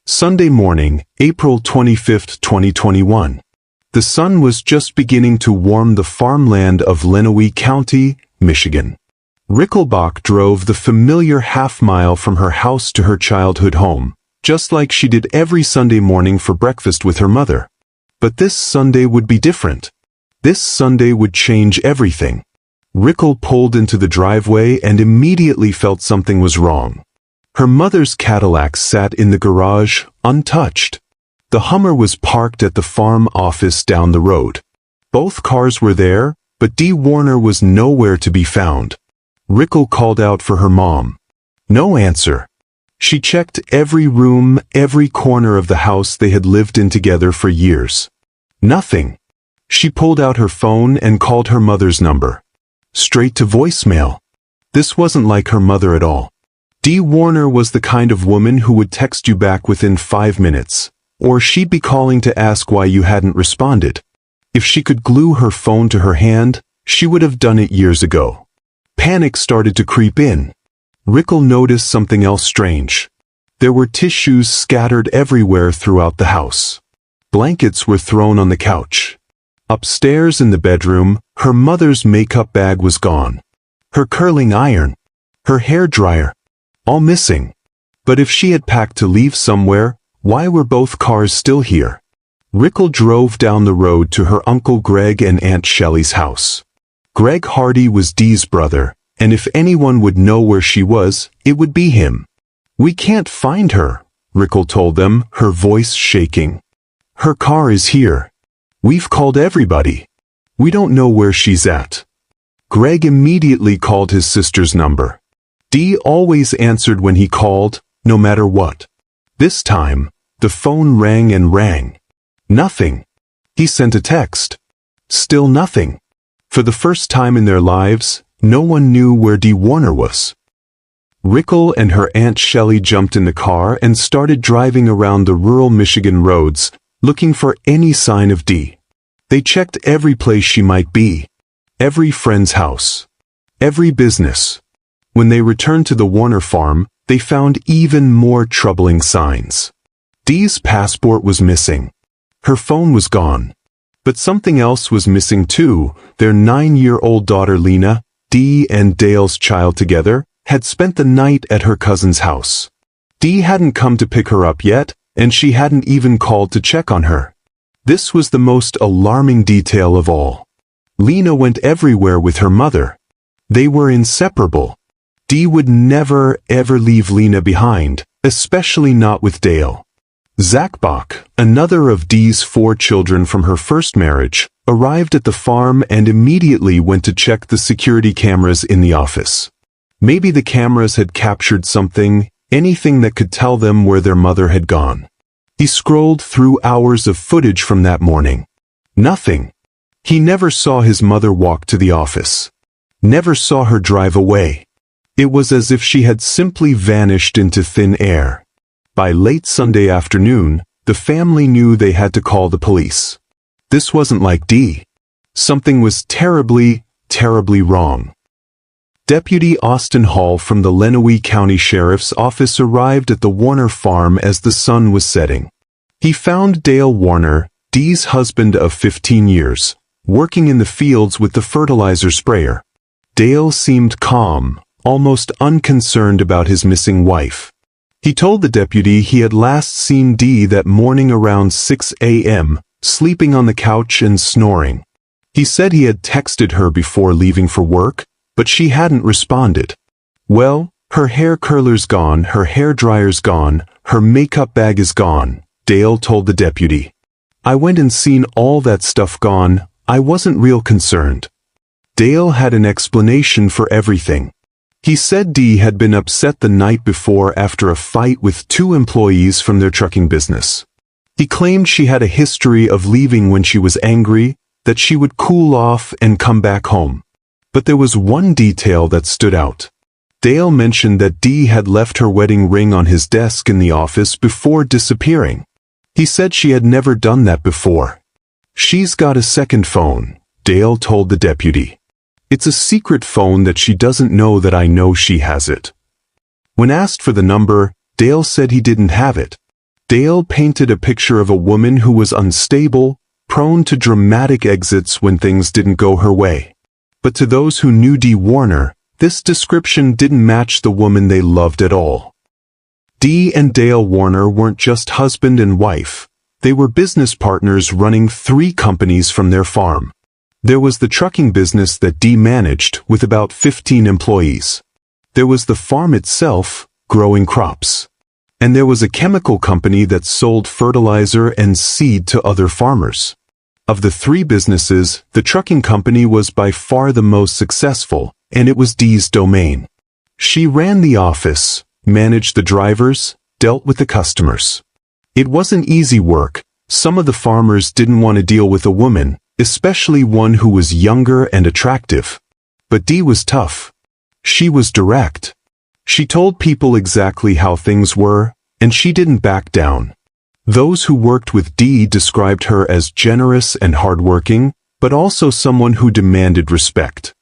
Sunday morning, April 25, 2021. The sun was just beginning to warm the farmland of Lenawee County, Michigan. Rickelbach drove the familiar half-mile from her house to her childhood home, just like she did every Sunday morning for breakfast with her mother. But this Sunday would be different. This Sunday would change everything. Rickel pulled into the driveway and immediately felt something was wrong. Her mother's Cadillac sat in the garage, untouched. The Hummer was parked at the farm office down the road. Both cars were there, but Dee Warner was nowhere to be found. Rickel called out for her mom. No answer. She checked every room, every corner of the house they had lived in together for years. Nothing. She pulled out her phone and called her mother's number. Straight to voicemail. This wasn't like her mother at all. Dee Warner was the kind of woman who would text you back within 5 minutes, or she'd be calling to ask why you hadn't responded. If she could glue her phone to her hand, she would have done it years ago. Panic started to creep in. Rickel noticed something else strange. There were tissues scattered everywhere throughout the house. Blankets were thrown on the couch. Upstairs in the bedroom, her mother's makeup bag was gone. Her curling iron. Her hairdryer. All missing. But if she had packed to leave somewhere, why were both cars still here? Rickel drove down the road to her Uncle Greg and Aunt Shelley's house. Greg Hardy was Dee's brother, and if anyone would know where she was, it would be him. We can't find her, Rickel told them, her voice shaking. Her car is here. We've called everybody. We don't know where she's at. Greg immediately called his sister's number. Dee always answered when he called, no matter what. This time, the phone rang and rang. Nothing. He sent a text. Still nothing. For the first time in their lives, no one knew where Dee Warner was. Rickel and her Aunt Shelley jumped in the car and started driving around the rural Michigan roads, looking for any sign of Dee. They checked every place she might be. Every friend's house. Every business. When they returned to the Warner farm, they found even more troubling signs. Dee's passport was missing. Her phone was gone. But something else was missing too. Their 9-year-old daughter Lena, Dee and Dale's child together, had spent the night at her cousin's house. Dee hadn't come to pick her up yet, and she hadn't even called to check on her. This was the most alarming detail of all. Lena went everywhere with her mother. They were inseparable. Dee would never, ever leave Lena behind, especially not with Dale. Zach Bach, another of Dee's 4 children from her first marriage, arrived at the farm and immediately went to check the security cameras in the office. Maybe the cameras had captured something, anything that could tell them where their mother had gone. He scrolled through hours of footage from that morning. Nothing. He never saw his mother walk to the office. Never saw her drive away. It was as if she had simply vanished into thin air. By late Sunday afternoon, the family knew they had to call the police. This wasn't like Dee. Something was terribly, terribly wrong. Deputy Austin Hall from the Lenawee County Sheriff's Office arrived at the Warner farm as the sun was setting. He found Dale Warner, Dee's husband of 15 years, working in the fields with the fertilizer sprayer. Dale seemed calm, almost unconcerned about his missing wife. He told the deputy he had last seen Dee that morning around 6 a.m., sleeping on the couch and snoring. He said he had texted her before leaving for work, but she hadn't responded. Well, her hair curler's gone, her hairdryer's gone, her makeup bag is gone, Dale told the deputy. I went and seen all that stuff gone, I wasn't real concerned. Dale had an explanation for everything. He said Dee had been upset the night before after a fight with 2 employees from their trucking business. He claimed she had a history of leaving when she was angry, that she would cool off and come back home. But there was one detail that stood out. Dale mentioned that Dee had left her wedding ring on his desk in the office before disappearing. He said she had never done that before. She's got a second phone, Dale told the deputy. It's a secret phone that she doesn't know that I know she has it. When asked for the number, Dale said he didn't have it. Dale painted a picture of a woman who was unstable, prone to dramatic exits when things didn't go her way. But to those who knew Dee Warner, this description didn't match the woman they loved at all. Dee and Dale Warner weren't just husband and wife. They were business partners running 3 companies from their farm. There was the trucking business that Dee managed with about 15 employees. There was the farm itself, growing crops. And there was a chemical company that sold fertilizer and seed to other farmers. Of the 3 businesses, the trucking company was by far the most successful, and it was Dee's domain. She ran the office, managed the drivers, dealt with the customers. It wasn't easy work. Some of the farmers didn't want to deal with a woman, especially one who was younger and attractive. But Dee was tough. She was direct. She told people exactly how things were, and she didn't back down. Those who worked with Dee described her as generous and hardworking, but also someone who demanded respect.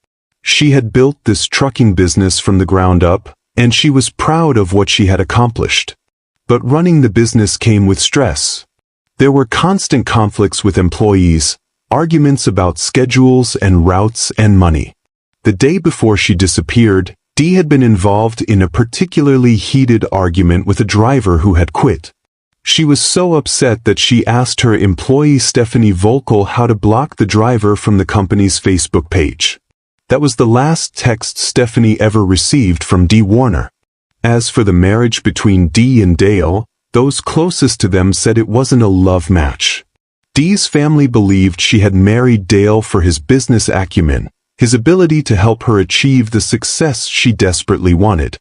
She had built this trucking business from the ground up, and she was proud of what she had accomplished. But running the business came with stress. There were constant conflicts with employees, arguments about schedules and routes and money. The day before she disappeared, Dee had been involved in a particularly heated argument with a driver who had quit. She was so upset that she asked her employee Stephanie Volkel how to block the driver from the company's Facebook page. That was the last text Stephanie ever received from Dee Warner. As for the marriage between Dee and Dale, those closest to them said it wasn't a love match. Dee's family believed she had married Dale for his business acumen, his ability to help her achieve the success she desperately wanted.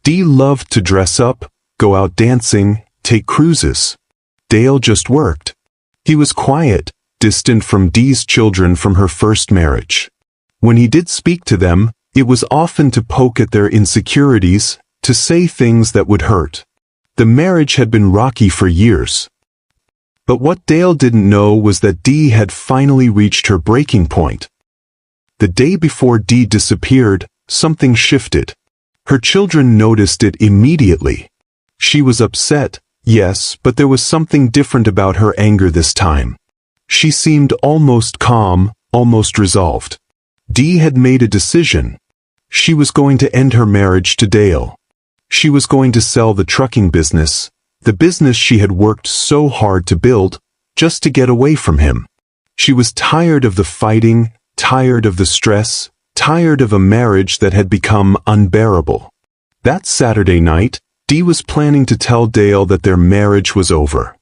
Dee loved to dress up, go out dancing, take cruises. Dale just worked. He was quiet, distant from Dee's children from her first marriage. When he did speak to them, it was often to poke at their insecurities, to say things that would hurt. The marriage had been rocky for years. But what Dale didn't know was that Dee had finally reached her breaking point. The day before Dee disappeared, something shifted. Her children noticed it immediately. She was upset, yes, but there was something different about her anger this time. She seemed almost calm, almost resolved. Dee had made a decision. She was going to end her marriage to Dale. She was going to sell the trucking business, the business she had worked so hard to build, just to get away from him. She was tired of the fighting, tired of the stress, tired of a marriage that had become unbearable. That Saturday night, Dee was planning to tell Dale that their marriage was over.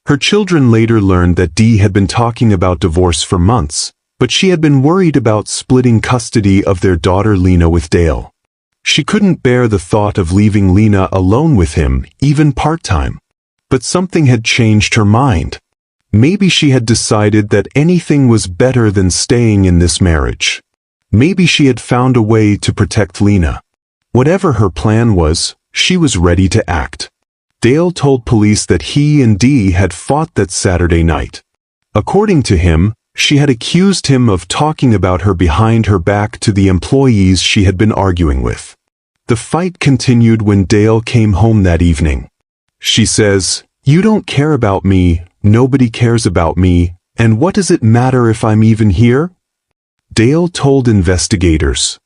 Her children later learned that Dee had been talking about divorce for months, but she had been worried about splitting custody of their daughter Lena with Dale. She couldn't bear the thought of leaving Lena alone with him, even part-time. But something had changed her mind. Maybe she had decided that anything was better than staying in this marriage. Maybe she had found a way to protect Lena. Whatever her plan was, she was ready to act. Dale told police that he and Dee had fought that Saturday night. According to him, she had accused him of talking about her behind her back to the employees she had been arguing with. The fight continued when Dale came home that evening. She says, "You don't care about me, nobody cares about me, and what does it matter if I'm even here?" Dale told investigators.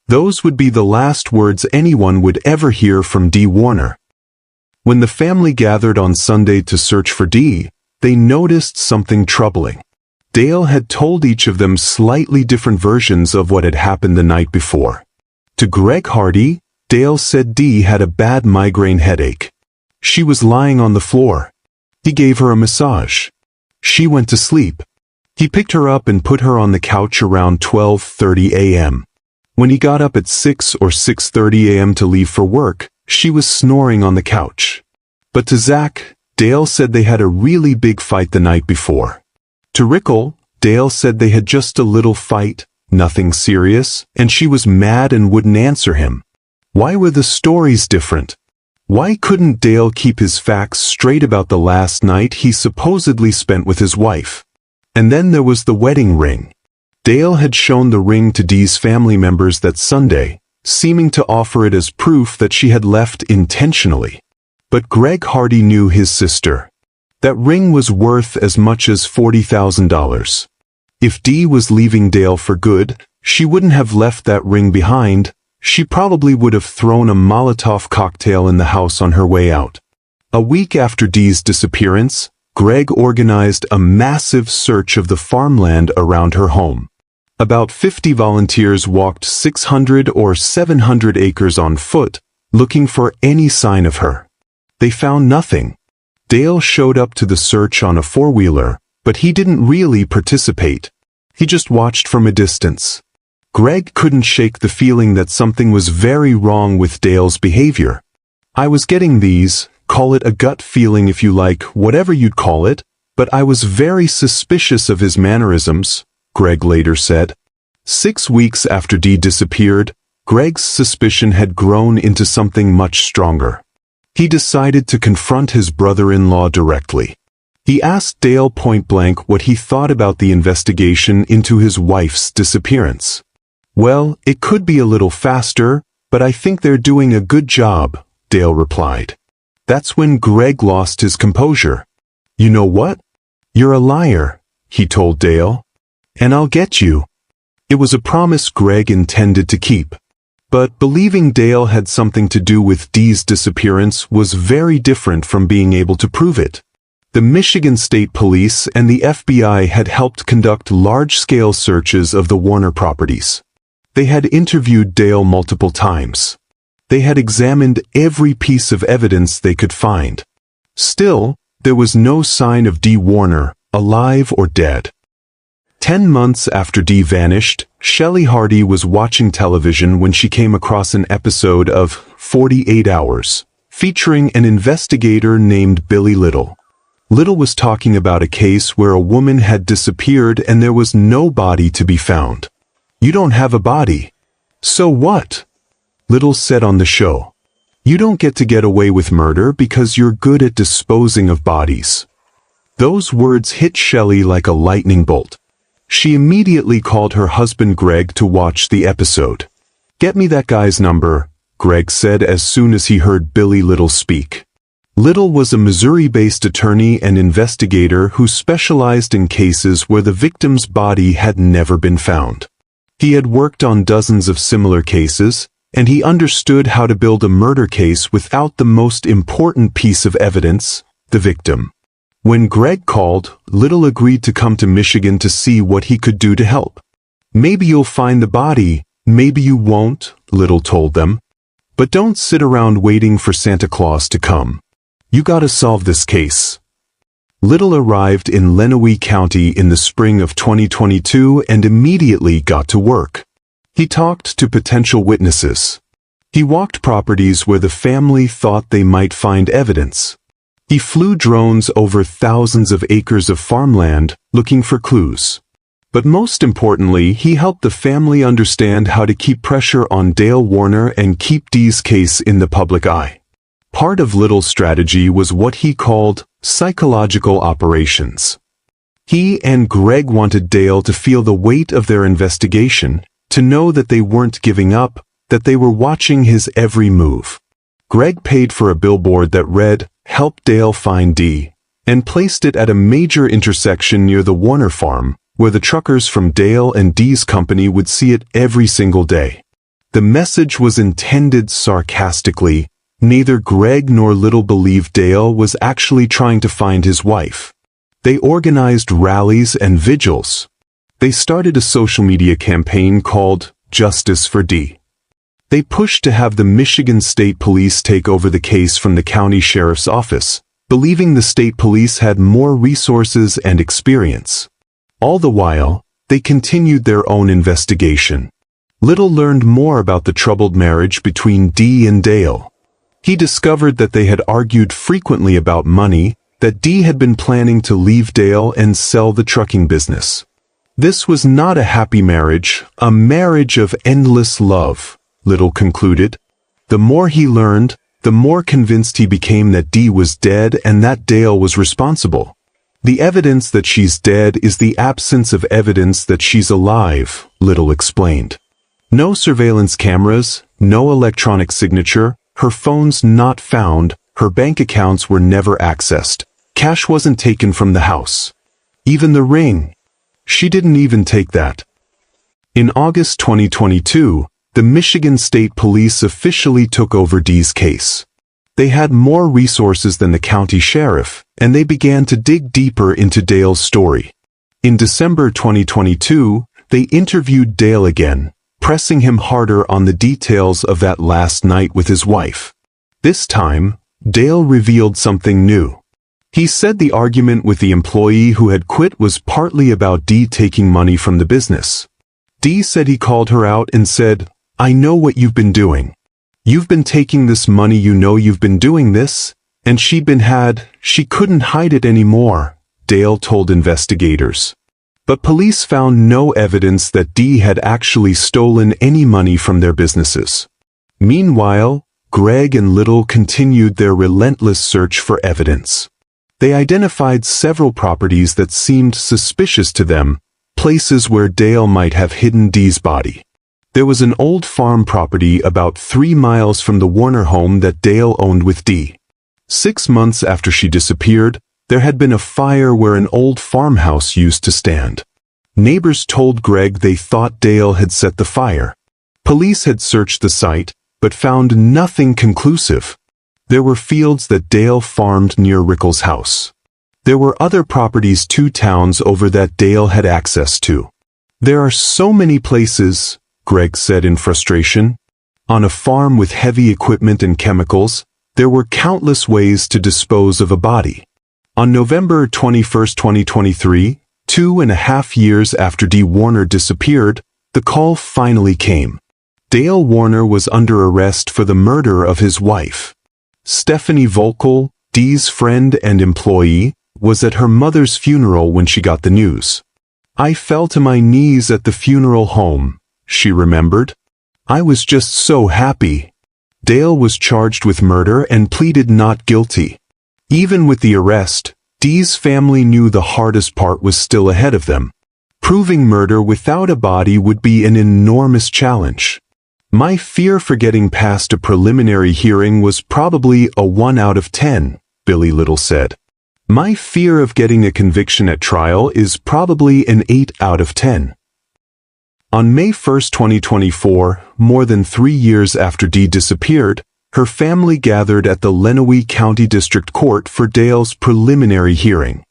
Those would be the last words anyone would ever hear from Dee Warner. When the family gathered on Sunday to search for Dee, they noticed something troubling. Dale had told each of them slightly different versions of what had happened the night before. To Greg Hardy, Dale said Dee had a bad migraine headache. She was lying on the floor. He gave her a massage. She went to sleep. He picked her up and put her on the couch around 12:30 a.m. When he got up at 6 or 6:30 a.m. to leave for work, she was snoring on the couch. But to Zach, Dale said they had a really big fight the night before. To Rickle, Dale said they had just a little fight, nothing serious, and she was mad and wouldn't answer him. Why were the stories different? Why couldn't Dale keep his facts straight about the last night he supposedly spent with his wife? And then there was the wedding ring. Dale had shown the ring to Dee's family members that Sunday, seeming to offer it as proof that she had left intentionally. But Greg Hardy knew his sister. That ring was worth as much as $40,000. If Dee was leaving Dale for good, she wouldn't have left that ring behind. She probably would have thrown a Molotov cocktail in the house on her way out. A week after Dee's disappearance, Greg organized a massive search of the farmland around her home. About 50 volunteers walked 600 or 700 acres on foot, looking for any sign of her. They found nothing. Dale showed up to the search on a four-wheeler, but he didn't really participate. He just watched from a distance. Greg couldn't shake the feeling that something was very wrong with Dale's behavior. I was getting these, call it a gut feeling if you like, whatever you'd call it, but I was very suspicious of his mannerisms, Greg later said. 6 weeks after Dee disappeared, Greg's suspicion had grown into something much stronger. He decided to confront his brother-in-law directly. He asked Dale point-blank what he thought about the investigation into his wife's disappearance. "Well, it could be a little faster, but I think they're doing a good job," Dale replied. That's when Greg lost his composure. "You know what? You're a liar," he told Dale. "And I'll get you." It was a promise Greg intended to keep. But believing Dale had something to do with Dee's disappearance was very different from being able to prove it. The Michigan State Police and the FBI had helped conduct large-scale searches of the Warner properties. They had interviewed Dale multiple times. They had examined every piece of evidence they could find. Still, there was no sign of Dee Warner, alive or dead. 10 months after Dee vanished, Shelley Hardy was watching television when she came across an episode of 48 Hours, featuring an investigator named Billy Little. Little was talking about a case where a woman had disappeared and there was no body to be found. "You don't have a body. So what?" Little said on the show. "You don't get away with murder because you're good at disposing of bodies." Those words hit Shelley like a lightning bolt. She immediately called her husband Greg to watch the episode. "Get me that guy's number," Greg said as soon as he heard Billy Little speak. Little was a Missouri-based attorney and investigator who specialized in cases where the victim's body had never been found. He had worked on dozens of similar cases, and he understood how to build a murder case without the most important piece of evidence, the victim. When Greg called, Little agreed to come to Michigan to see what he could do to help. "Maybe you'll find the body, maybe you won't," Little told them. "But don't sit around waiting for Santa Claus to come. You gotta solve this case." Little arrived in Lenawee County in the spring of 2022 and immediately got to work. He talked to potential witnesses. He walked properties where the family thought they might find evidence. He flew drones over thousands of acres of farmland, looking for clues. But most importantly, he helped the family understand how to keep pressure on Dale Warner and keep Dee's case in the public eye. Part of Little's strategy was what he called psychological operations. He and Greg wanted Dale to feel the weight of their investigation, to know that they weren't giving up, that they were watching his every move. Greg paid for a billboard that read, "Help Dale find Dee," and placed it at a major intersection near the Warner farm, where the truckers from Dale and Dee's company would see it every single day. The message was intended sarcastically. Neither Greg nor Little believed Dale was actually trying to find his wife. They organized rallies and vigils. They started a social media campaign called Justice for Dee. They pushed to have the Michigan State Police take over the case from the county sheriff's office, believing the state police had more resources and experience. All the while, they continued their own investigation. Little learned more about the troubled marriage between Dee and Dale. He discovered that they had argued frequently about money, that Dee had been planning to leave Dale and sell the trucking business. This was not a happy marriage, a marriage of endless love, Little concluded. The more he learned, the more convinced he became that Dee was dead and that Dale was responsible. "The evidence that she's dead is the absence of evidence that she's alive," Little explained. "No surveillance cameras, no electronic signature, her phone's not found, Her bank accounts were never accessed. Cash wasn't taken from the house. Even the ring. She didn't even take that. In August 2022, the Michigan State Police officially took over Dee's case. They had more resources than the county sheriff, and they began to dig deeper into Dale's story. In December 2022, they interviewed Dale again, pressing him harder on the details of that last night with his wife. This time, Dale revealed something new. He said the argument with the employee who had quit was partly about Dee taking money from the business. Dee said he called her out and said, "I know what you've been doing. You've been taking this money, you know you've been doing this," and she couldn't hide it anymore, Dale told investigators. But police found no evidence that Dee had actually stolen any money from their businesses. Meanwhile, Greg and Little continued their relentless search for evidence. They identified several properties that seemed suspicious to them, places where Dale might have hidden Dee's body. There was an old farm property about 3 miles from the Warner home that Dale owned with Dee. 6 months after she disappeared, there had been a fire where an old farmhouse used to stand. Neighbors told Greg they thought Dale had set the fire. Police had searched the site, but found nothing conclusive. There were fields that Dale farmed near Rickles' house. There were other properties 2 towns over that Dale had access to. "There are so many places," Greg said in frustration. On a farm with heavy equipment and chemicals, there were countless ways to dispose of a body. On November 21, 2023, 2.5 years after Dee Warner disappeared, the call finally came. Dale Warner was under arrest for the murder of his wife. Stephanie Volkel, Dee's friend and employee, was at her mother's funeral when she got the news. "I fell to my knees at the funeral home," she remembered. "I was just so happy." Dale was charged with murder and pleaded not guilty. Even with the arrest, Dee's family knew the hardest part was still ahead of them. Proving murder without a body would be an enormous challenge. "My fear for getting past a preliminary hearing was probably a 1 out of 10, Billy Little said. "My fear of getting a conviction at trial is probably an 8 out of 10. On May 1, 2024, more than 3 years after Dee disappeared, her family gathered at the Lenawee County District Court for Dale's preliminary hearing.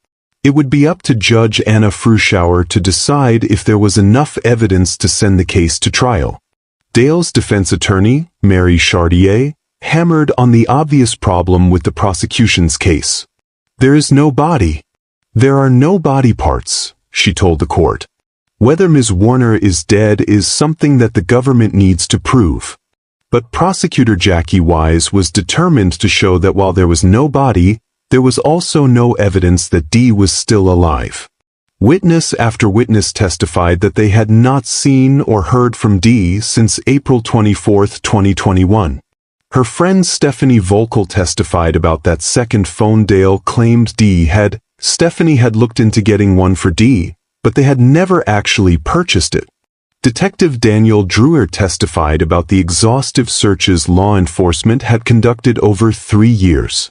It would be up to Judge Anna Fruschauer to decide if there was enough evidence to send the case to trial. Dale's defense attorney, Mary Chartier, hammered on the obvious problem with the prosecution's case. "There is no body. There are no body parts," she told the court. "Whether Ms. Warner is dead is something that the government needs to prove." But prosecutor Jackie Wise was determined to show that while there was no body, there was also no evidence that Dee was still alive. Witness after witness testified that they had not seen or heard from Dee since April 24, 2021. Her friend Stephanie Volkel testified about that second phone Dale claimed Dee had. Stephanie had looked into getting one for Dee, but they had never actually purchased it. Detective Daniel Drewer testified about the exhaustive searches law enforcement had conducted over 3 years.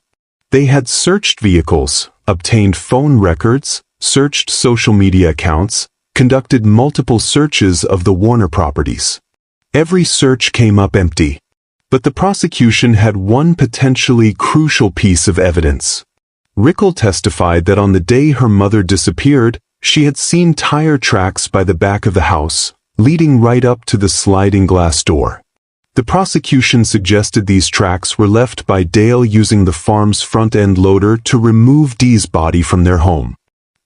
They had searched vehicles, obtained phone records, searched social media accounts, conducted multiple searches of the Warner properties. Every search came up empty. But the prosecution had one potentially crucial piece of evidence. Rickle testified that on the day her mother disappeared, she had seen tire tracks by the back of the house, leading right up to the sliding glass door. The prosecution suggested these tracks were left by Dale using the farm's front-end loader to remove Dee's body from their home.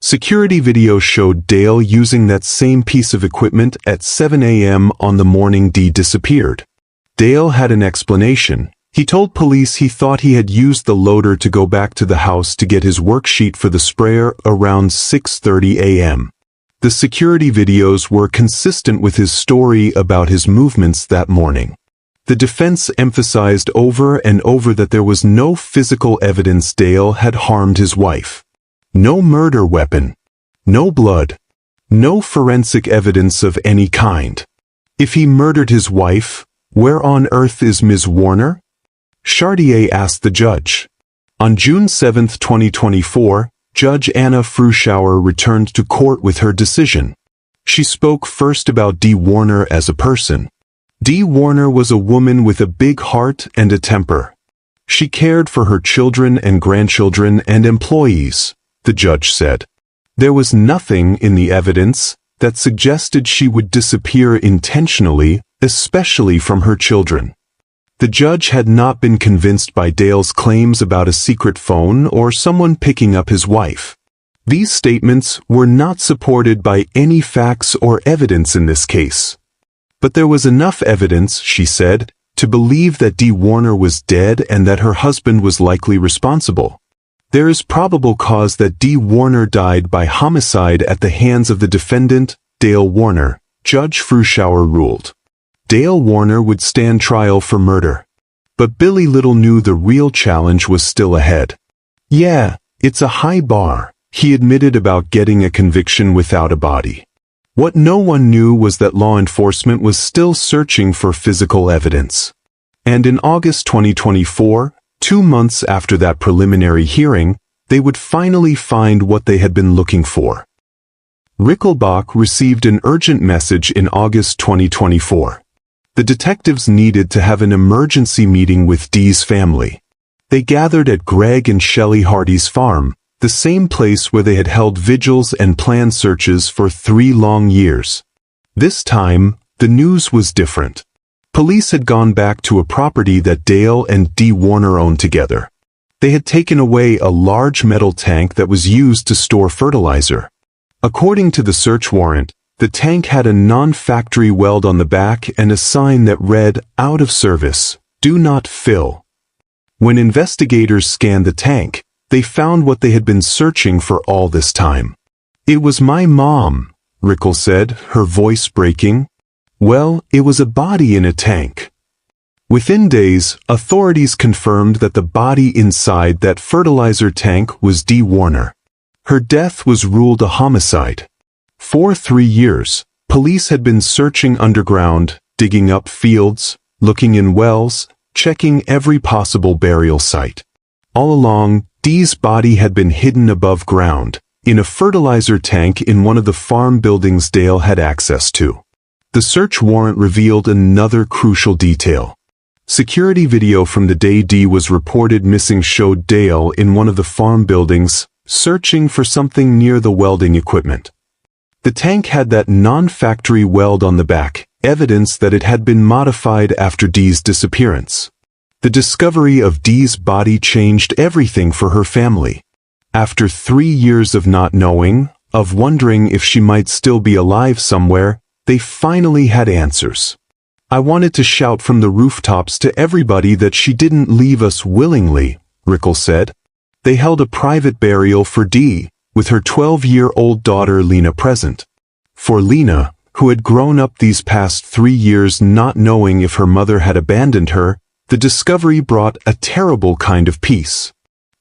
Security video showed Dale using that same piece of equipment at 7 a.m. on the morning Dee disappeared. Dale had an explanation. He told police he thought he had used the loader to go back to the house to get his worksheet for the sprayer around 6:30 a.m. The security videos were consistent with his story about his movements that morning. The defense emphasized over and over that there was no physical evidence Dale had harmed his wife. No murder weapon. No blood. No forensic evidence of any kind. If he murdered his wife, where on earth is Ms. Warner? Chartier asked the judge. On June 7, 2024, Judge Anna Fruschauer returned to court with her decision. She spoke first about Dee Warner as a person. Dee Warner was a woman with a big heart and a temper. She cared for her children and grandchildren and employees, the judge said. There was nothing in the evidence that suggested she would disappear intentionally, especially from her children. The judge had not been convinced by Dale's claims about a secret phone or someone picking up his wife. These statements were not supported by any facts or evidence in this case. But there was enough evidence, she said, to believe that Dee Warner was dead and that her husband was likely responsible. There is probable cause that Dee Warner died by homicide at the hands of the defendant, Dale Warner, Judge Fruschauer ruled. Dale Warner would stand trial for murder. But Billy Little knew the real challenge was still ahead. Yeah, it's a high bar, he admitted about getting a conviction without a body. What no one knew was that law enforcement was still searching for physical evidence. And in August 2024, 2 months after that preliminary hearing, they would finally find what they had been looking for. Rickelbach received an urgent message in August 2024. The detectives needed to have an emergency meeting with Dee's family. They gathered at Greg and Shelley Hardy's farm, the same place where they had held vigils and planned searches for 3 long years. This time, the news was different. Police had gone back to a property that Dale and Dee Warner owned together. They had taken away a large metal tank that was used to store fertilizer. According to the search warrant, the tank had a non-factory weld on the back and a sign that read, "Out of service, do not fill." When investigators scanned the tank, they found what they had been searching for all this time. "It was my mom," Rickel said, her voice breaking. "Well, it was a body in a tank." Within days, authorities confirmed that the body inside that fertilizer tank was Dee Warner. Her death was ruled a homicide. For 3 years, police had been searching underground, digging up fields, looking in wells, checking every possible burial site. All along, Dee's body had been hidden above ground, in a fertilizer tank in one of the farm buildings Dale had access to. The search warrant revealed another crucial detail. Security video from the day Dee was reported missing showed Dale in one of the farm buildings, searching for something near the welding equipment. The tank had that non-factory weld on the back, evidence that it had been modified after Dee's disappearance. The discovery of Dee's body changed everything for her family. After 3 years of not knowing, of wondering if she might still be alive somewhere, they finally had answers. "I wanted to shout from the rooftops to everybody that she didn't leave us willingly," Rickel said. They held a private burial for Dee, with her 12-year-old daughter Lena present. For Lena, who had grown up these past 3 years not knowing if her mother had abandoned her, the discovery brought a terrible kind of peace.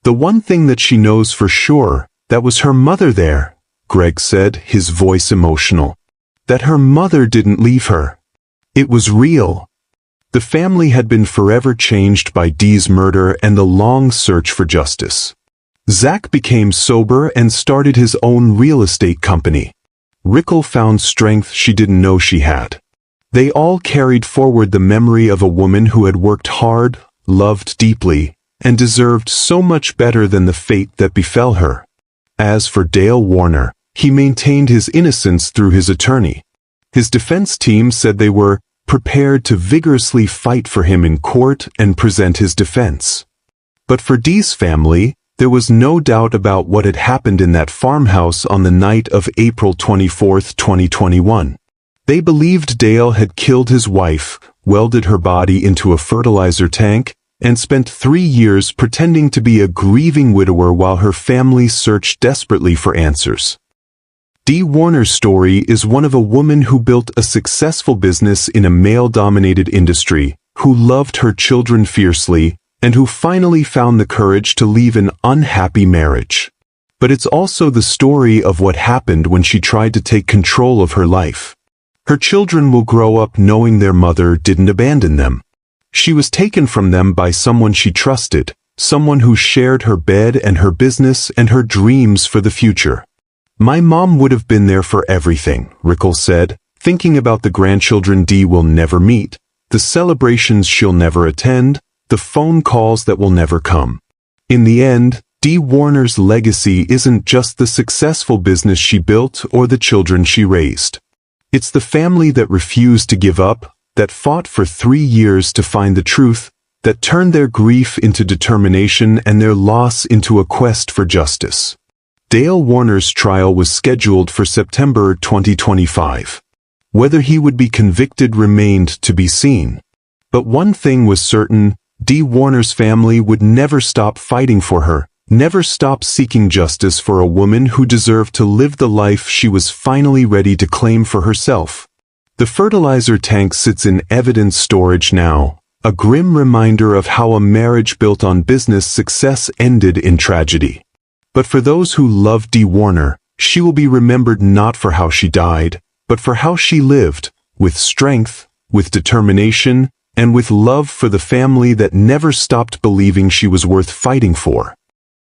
"The one thing that she knows for sure, that was her mother there," Greg said, his voice emotional. "That her mother didn't leave her. It was real." The family had been forever changed by Dee's murder and the long search for justice. Zach became sober and started his own real estate company. Rickel found strength she didn't know she had. They all carried forward the memory of a woman who had worked hard, loved deeply, and deserved so much better than the fate that befell her. As for Dale Warner, he maintained his innocence through his attorney. His defense team said they were prepared to vigorously fight for him in court and present his defense. But for Dee's family, there was no doubt about what had happened in that farmhouse on the night of April 24, 2021. They believed Dale had killed his wife, welded her body into a fertilizer tank, and spent 3 years pretending to be a grieving widower while her family searched desperately for answers. Dee Warner's story is one of a woman who built a successful business in a male-dominated industry, who loved her children fiercely, and who finally found the courage to leave an unhappy marriage. But it's also the story of what happened when she tried to take control of her life. Her children will grow up knowing their mother didn't abandon them. She was taken from them by someone she trusted, someone who shared her bed and her business and her dreams for the future. My mom would have been there for everything, Rickle said, thinking about the grandchildren Dee will never meet, the celebrations she'll never attend, the phone calls that will never come. In the end, Dee Warner's legacy isn't just the successful business she built or the children she raised. It's the family that refused to give up, that fought for 3 years to find the truth, that turned their grief into determination and their loss into a quest for justice. Dale Warner's trial was scheduled for September 2025. Whether he would be convicted remained to be seen. But one thing was certain, Dee Warner's family would never stop fighting for her, never stop seeking justice for a woman who deserved to live the life she was finally ready to claim for herself. The fertilizer tank sits in evidence storage now, a grim reminder of how a marriage built on business success ended in tragedy. But for those who love Dee Warner, she will be remembered not for how she died, but for how she lived, with strength, with determination, and with love for the family that never stopped believing she was worth fighting for.